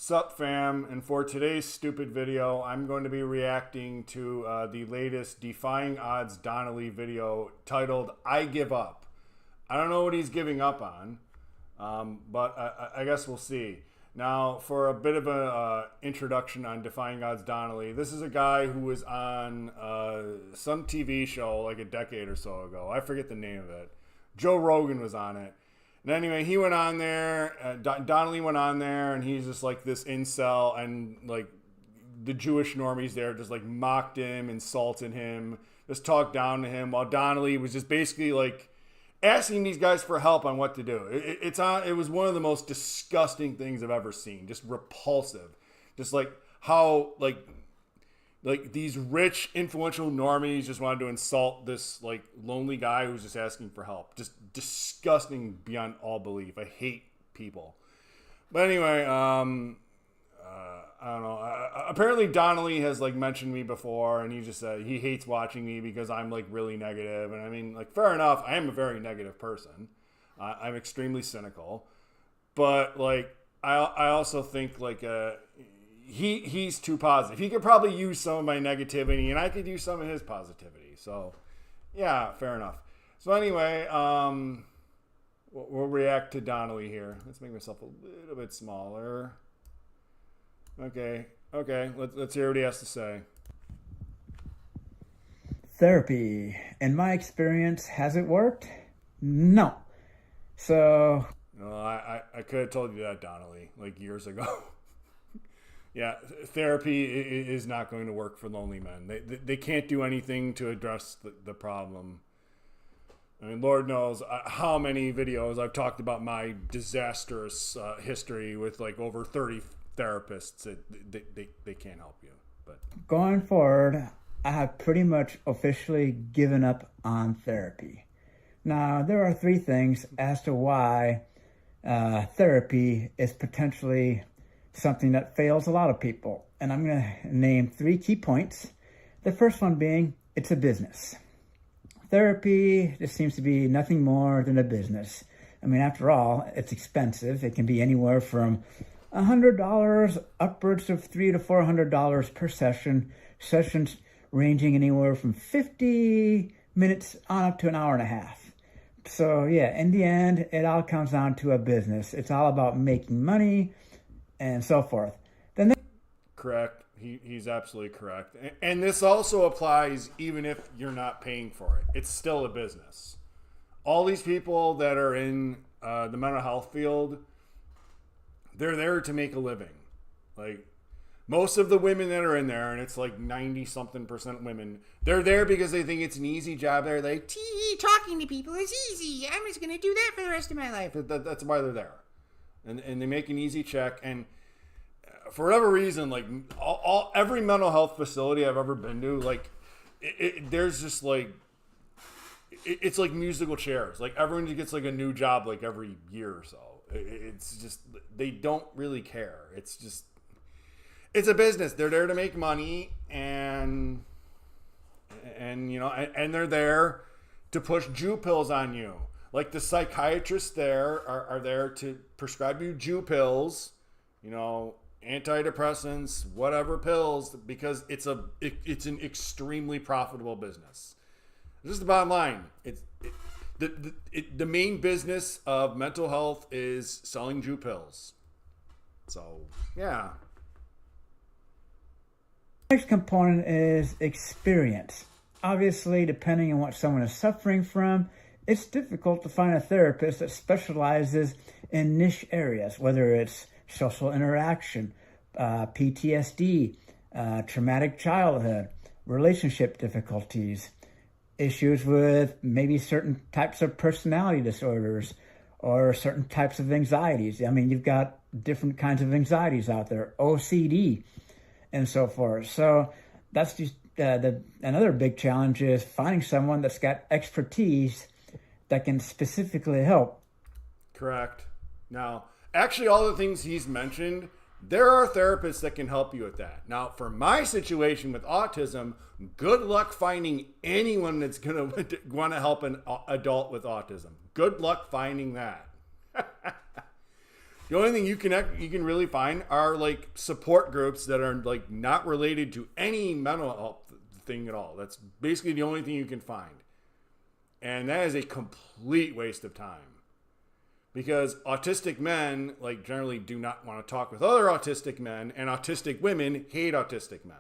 Sup fam, and for today's stupid video, I'm going to be reacting to the latest Defying Odds Donnelly video titled, I Give Up. I don't know what he's giving up on, but I guess we'll see. Now, for a bit of an introduction on Defying Odds Donnelly, this is a guy who was on some TV show like a decade or so ago. I forget the name of it. Joe Rogan was on it. And anyway, he went on there, Donnelly went on there, and he's just like this incel, and like the Jewish normies there just like mocked him, insulted him, just talked down to him, while Donnelly was just basically like asking these guys for help on what to do. It was one of the most disgusting things I've ever seen, just repulsive. Just like how like these rich, influential normies just wanted to insult this like lonely guy who's just asking for help. Just disgusting beyond all belief. I hate people. But anyway, I don't know. Apparently Donnelly has like mentioned me before, and he just said he hates watching me because I'm like really negative. And I mean, like, fair enough. I am a very negative person. I'm extremely cynical, but like I also think like he's too positive. He could probably use some of my negativity, and I could use some of his positivity. So, yeah, fair enough. So anyway, we'll react to Donnelly here. Let's make myself a little bit smaller. Okay. Let's hear what he has to say. Therapy, in my experience, has it worked? No. So... No, I could have told you that, Donnelly, like years ago. Yeah, therapy is not going to work for lonely men. They can't do anything to address the problem. I mean, Lord knows how many videos I've talked about my disastrous history with like over 30 therapists. They can't help you. But going forward, I have pretty much officially given up on therapy. Now, there are three things as to why therapy is potentially something that fails a lot of people. And I'm going to name three key points. The first one being, it's a business. Therapy just seems to be nothing more than a business. I mean, after all, it's expensive. It can be anywhere from $100 upwards of $300 to $400 per session. Sessions ranging anywhere from 50 minutes on up to an hour and a half. So yeah, in the end, it all comes down to a business. It's all about making money and so forth. Correct. He's absolutely correct. And this also applies even if you're not paying for it. It's still a business. All these people that are in the mental health field, they're there to make a living. Like most of the women that are in there, and it's like 90-something% women, they're there because they think it's an easy job. They're like, talking to people is easy. I'm just going to do that for the rest of my life. That's why they're there. And they make an easy check. And for whatever reason, like every mental health facility I've ever been to, like there's just like it's like musical chairs. Like everyone just gets like a new job like every year or so. It's just they don't really care. It's a business. They're there to make money, and you know, and they're there to push Jew pills on you. Like the psychiatrists there are there to prescribe you Jew pills, you know, antidepressants, whatever pills, because it's an extremely profitable business. This is the bottom line. The main business of mental health is selling Jew pills. So yeah. Next component is experience. Obviously, depending on what someone is suffering from, it's difficult to find a therapist that specializes in niche areas, whether it's social interaction, PTSD, traumatic childhood, relationship difficulties, issues with maybe certain types of personality disorders or certain types of anxieties. I mean, you've got different kinds of anxieties out there, OCD, and so forth. So that's just another big challenge is finding someone that's got expertise that can specifically help. Correct. Now, actually, all the things he's mentioned, there are therapists that can help you with that. Now, for my situation with autism, good luck finding anyone that's going to want to help an adult with autism. Good luck finding that. The only thing you can really find are like support groups that are like not related to any mental health thing at all. That's basically the only thing you can find. And that is a complete waste of time. Because autistic men like generally do not want to talk with other autistic men, and autistic women hate autistic men.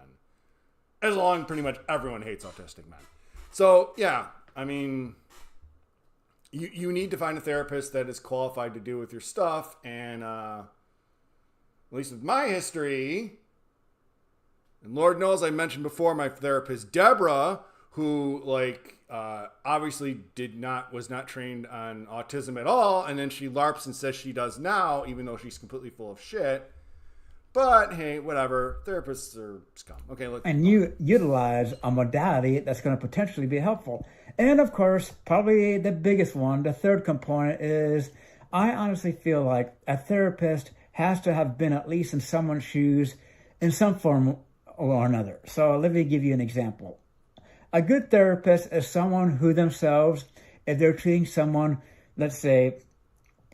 As long as pretty much everyone hates autistic men. So yeah, I mean, you need to find a therapist that is qualified to deal with your stuff. And at least with my history, and Lord knows I mentioned before my therapist Deborah, who like obviously was not trained on autism at all, and then she LARPs and says she does now, even though she's completely full of shit. But hey, whatever. Therapists are scum. Okay, look. And you utilize a modality that's going to potentially be helpful. And of course, probably the biggest one, the third component is, I honestly feel like a therapist has to have been at least in someone's shoes in some form or another. So let me give you an example. A good therapist is someone who themselves, if they're treating someone, let's say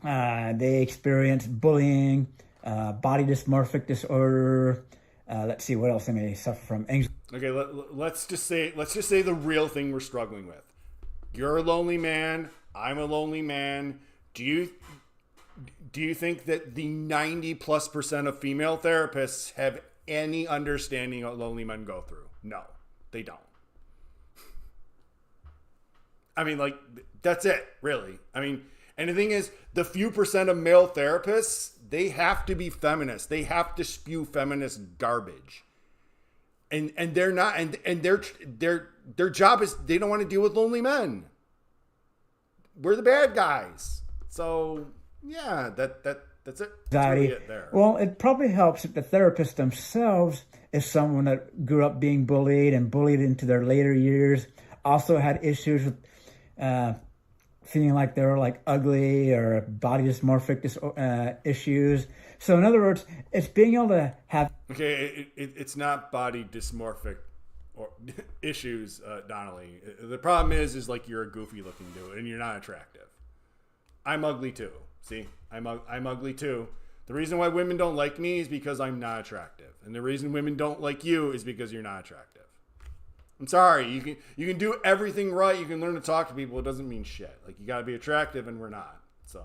they experience bullying, body dysmorphic disorder, let's see what else they may suffer from. Okay, let's just say the real thing we're struggling with. You're a lonely man. I'm a lonely man. Do you think that the 90+% of female therapists have any understanding of what lonely men go through? No, they don't. I mean, like, that's it, really. I mean, and the thing is, the few percent of male therapists, they have to be feminists. They have to spew feminist garbage. And they're not, and their job is, they don't want to deal with lonely men. We're the bad guys. So, yeah, that's it. That's really it there. Well, it probably helps if the therapist themselves is someone that grew up being bullied and bullied into their later years, also had issues with feeling like they were like ugly or body dysmorphic issues. So in other words, it's being able to have... Okay, it's not body dysmorphic or issues, Donnelly. The problem is like you're a goofy looking dude and you're not attractive. I'm ugly too. See, I'm ugly too. The reason why women don't like me is because I'm not attractive. And the reason women don't like you is because you're not attractive. I'm sorry. You can do everything right. You can learn to talk to people. It doesn't mean shit. Like, you got to be attractive, and we're not. So,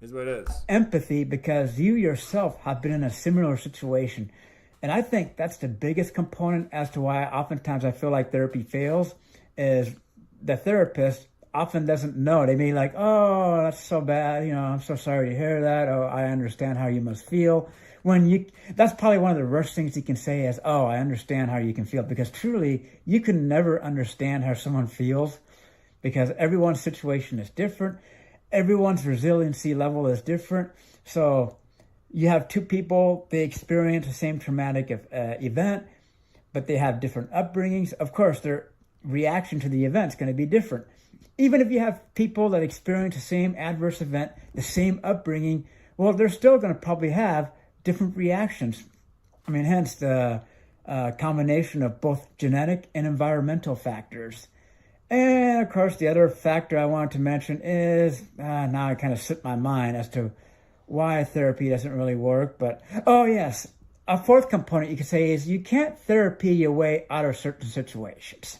here's what it is. Empathy, because you yourself have been in a similar situation. And I think that's the biggest component as to why oftentimes I feel like therapy fails, is the therapist often doesn't know. They may be like, oh, that's so bad. You know, I'm so sorry to hear that. Oh, I understand how you must feel. That's probably one of the worst things you can say is, oh, I understand how you can feel, because truly you can never understand how someone feels, because everyone's situation is different. Everyone's resiliency level is different. So you have two people, they experience the same traumatic event, but they have different upbringings. Of course, their reaction to the event is going to be different. Even if you have people that experience the same adverse event, the same upbringing, well, they're still going to probably have different reactions. I mean, hence the combination of both genetic and environmental factors. And of course, the other factor I wanted to mention is, now I kind of slipped my mind as to why therapy doesn't really work. But, oh yes, a fourth component you could say is you can't therapy your way out of certain situations.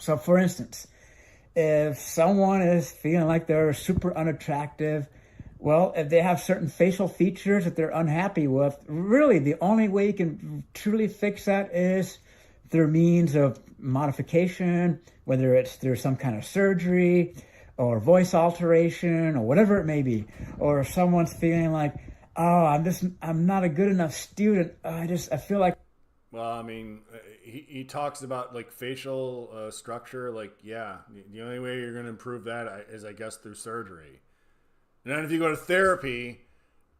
So for instance, if someone is feeling like they're super unattractive, well, if they have certain facial features that they're unhappy with, really the only way you can truly fix that is through means of modification, whether it's through some kind of surgery or voice alteration or whatever it may be. Or if someone's feeling like, oh, I'm not a good enough student, I feel like... Well, I mean, he talks about like facial structure. Like, yeah, the only way you're going to improve that is, I guess, through surgery. And then if you go to therapy,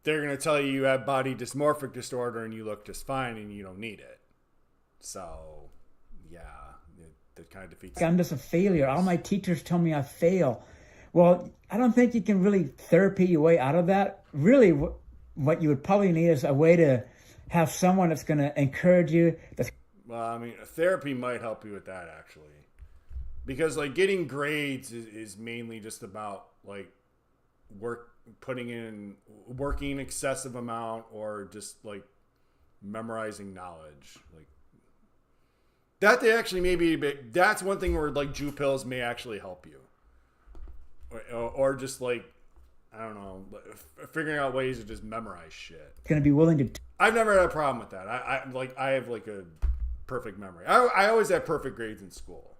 they're going to tell you have body dysmorphic disorder and you look just fine and you don't need it. So, yeah, that kind of defeats... I'm just a failure. All my teachers tell me I fail. Well, I don't think you can really therapy your way out of that. Really, what you would probably need is a way to have someone that's going to encourage you. Well, I mean, therapy might help you with that, actually. Because, like, getting grades is mainly just about, like, working excessive amount or just like memorizing knowledge. Like that they actually maybe that's one thing where like Jew pills may actually help you. Or just like, I don't know, figuring out ways to just memorize shit. Going to be willing to. I've never had a problem with that. I have like a perfect memory. I always had perfect grades in school.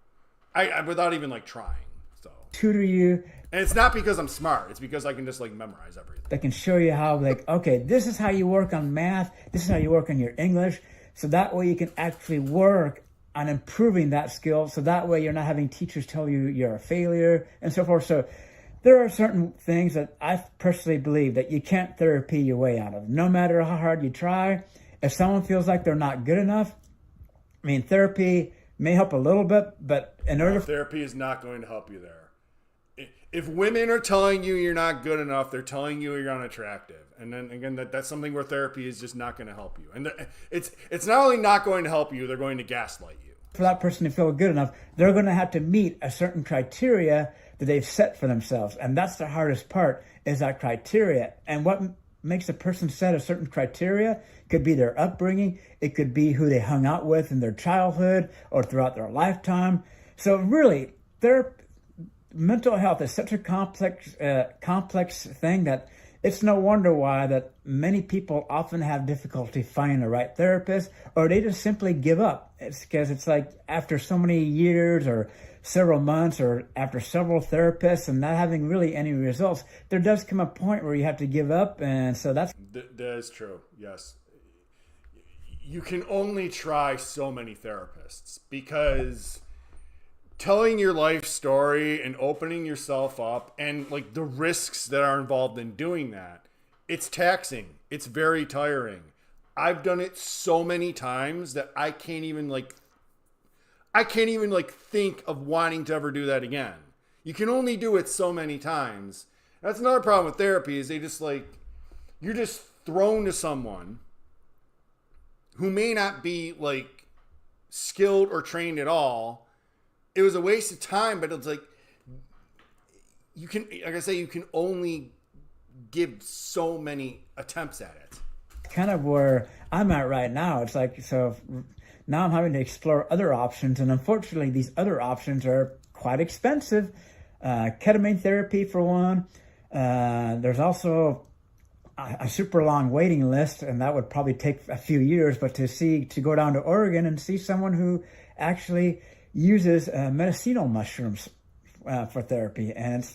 I without even like trying. So tutor you. And it's not because I'm smart. It's because I can just like memorize everything. They can show you how, like, okay, this is how you work on math. This is how you work on your English. So that way you can actually work on improving that skill. So that way you're not having teachers tell you you're a failure and so forth. So there are certain things that I personally believe that you can't therapy your way out of. No matter how hard you try, if someone feels like they're not good enough, I mean, therapy may help a little bit, but in order... Therapy is not going to help you there. If women are telling you you're not good enough, they're telling you you're unattractive. And then again, that's something where therapy is just not going to help you. And it's not only not going to help you, they're going to gaslight you. For that person to feel good enough, they're going to have to meet a certain criteria that they've set for themselves. And that's the hardest part, is that criteria. And what makes a person set a certain criteria could be their upbringing. It could be who they hung out with in their childhood or throughout their lifetime. So really, their mental health is such a complex thing that it's no wonder why that many people often have difficulty finding the right therapist, or they just simply give up. It's because it's like after so many years or several months or after several therapists and not having really any results, there does come a point where you have to give up. And so that is true. Yes. You can only try so many therapists because telling your life story and opening yourself up and like the risks that are involved in doing that, it's taxing. It's very tiring. I've done it so many times that I can't even think of wanting to ever do that again. You can only do it so many times. That's another problem with therapy, is they just like, you're just thrown to someone who may not be like skilled or trained at all. It was a waste of time, but it's like, you can, like I say, you can only give so many attempts at it. Kind of where I'm at right now. It's like, so now I'm having to explore other options, and unfortunately these other options are quite expensive. Ketamine therapy for one. There's also a super long waiting list, and that would probably take a few years, but to go down to Oregon and see someone who actually uses medicinal mushrooms for therapy. And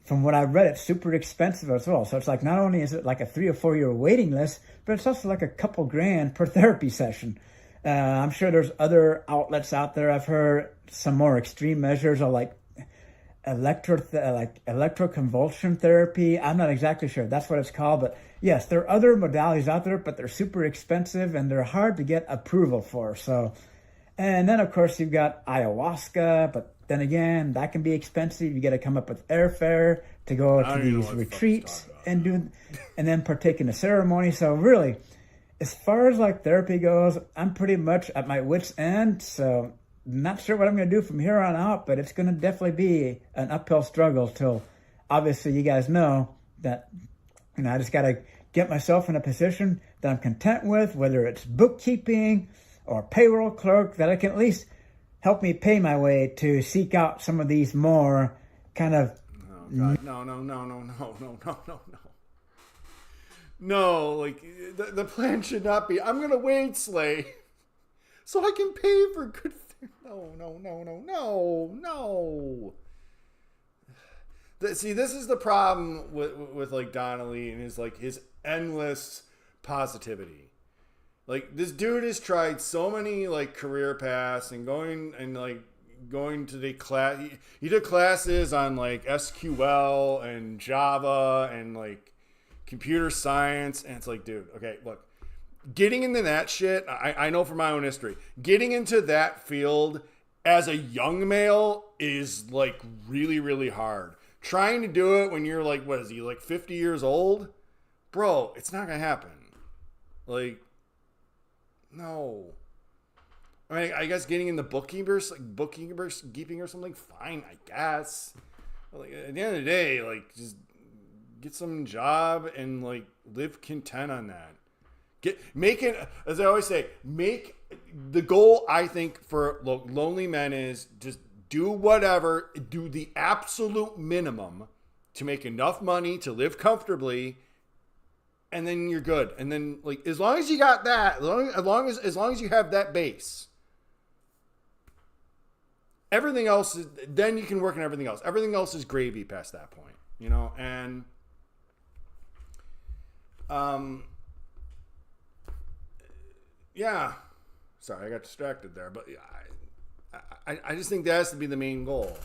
from what I've read, it's super expensive as well. So it's like, not only is it like a 3 or 4 year waiting list, but it's also like a couple grand per therapy session. I'm sure there's other outlets out there. I've heard some more extreme measures of like electroconvulsion therapy. I'm not exactly sure that's what it's called, but yes, there are other modalities out there, but they're super expensive and they're hard to get approval for. So, and then of course you've got ayahuasca, but then again, that can be expensive. You got to come up with airfare to go to these retreats and then partake in the ceremony. So really, as far as like therapy goes, I'm pretty much at my wit's end. So not sure what I'm going to do from here on out, but it's going to definitely be an uphill struggle till obviously you guys know that, you know, I just got to get myself in a position that I'm content with, whether it's bookkeeping or payroll clerk, that I can at least help me pay my way to seek out some of these more kind of... Oh, God. No. No, like, the plan should not be, I'm going to wage slay so I can pay for good things. No. See, this is the problem with like Donnelly and his endless positivity. Like, this dude has tried so many like career paths and going to the class. He did classes on like SQL and Java and like computer science. And it's like, dude, okay, look, getting into that shit, I know from my own history, getting into that field as a young male is like really, really hard. Trying to do it when you're like, what is he, like 50 years old? Bro, it's not going to happen. Like, no. I mean, I guess getting in the bookkeeping or something, fine, I guess. But like, at the end of the day, like, just get some job and like live content on that. Make it, as I always say, make the goal, I think, for lonely men is just do whatever, do the absolute minimum to make enough money to live comfortably, and then you're good. And then, like, as long as you got that, as long as you have that base, everything else is, then you can work on everything else. Everything else is gravy past that point, you know. And yeah, sorry, I got distracted there, but I just think that has to be the main goal.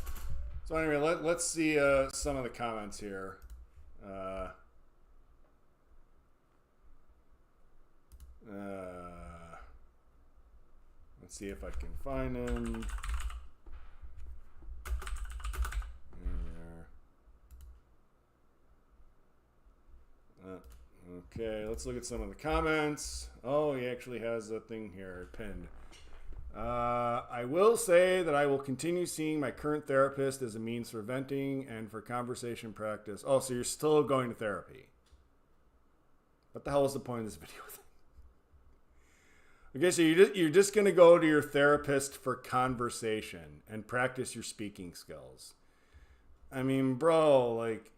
So anyway, let's see some of the comments here. Let's see if I can find them. Okay, let's look at some of the comments. Oh, he actually has a thing here pinned. I will say that I will continue seeing my current therapist as a means for venting and for conversation practice. Oh, so you're still going to therapy. What the hell is the point of this video? Okay, so you're just going to go to your therapist for conversation and practice your speaking skills. I mean, bro, like,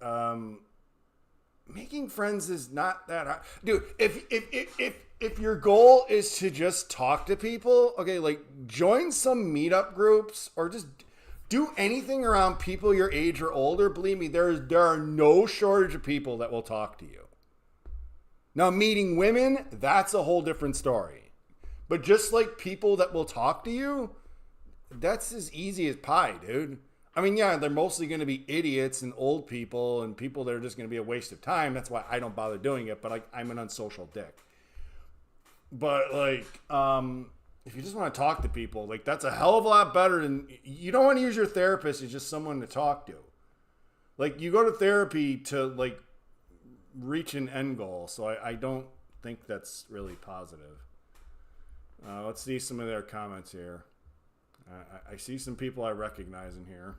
making friends is not that hard. Dude, if your goal is to just talk to people, okay, like join some meetup groups or just do anything around people your age or older. Believe me, there are no shortage of people that will talk to you. Now, meeting women, that's a whole different story. But just like people that will talk to you, that's as easy as pie, dude. I mean, yeah, they're mostly going to be idiots and old people and people that are just going to be a waste of time. That's why I don't bother doing it, but like, I'm an unsocial dick. But like, if you just want to talk to people, like that's a hell of a lot better than, you don't want to use your therapist as just someone to talk to. Like you go to therapy to like reach an end goal. So I don't think that's really positive. Let's see some of their comments here. I see some people I recognize in here.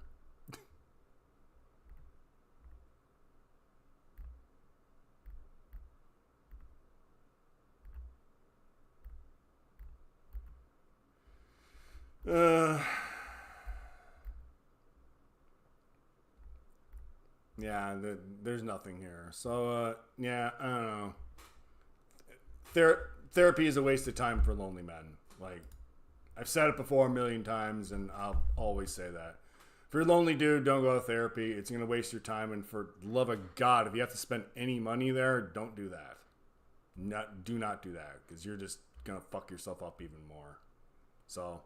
Yeah, there's nothing here. So, yeah, I don't know. Therapy is a waste of time for lonely men. Like, I've said it before a million times, and I'll always say that. If you're a lonely dude, don't go to therapy. It's going to waste your time, and for the love of God, if you have to spend any money there, don't do that. Do not do that, because you're just going to fuck yourself up even more. So,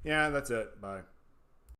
yeah, that's it. Bye.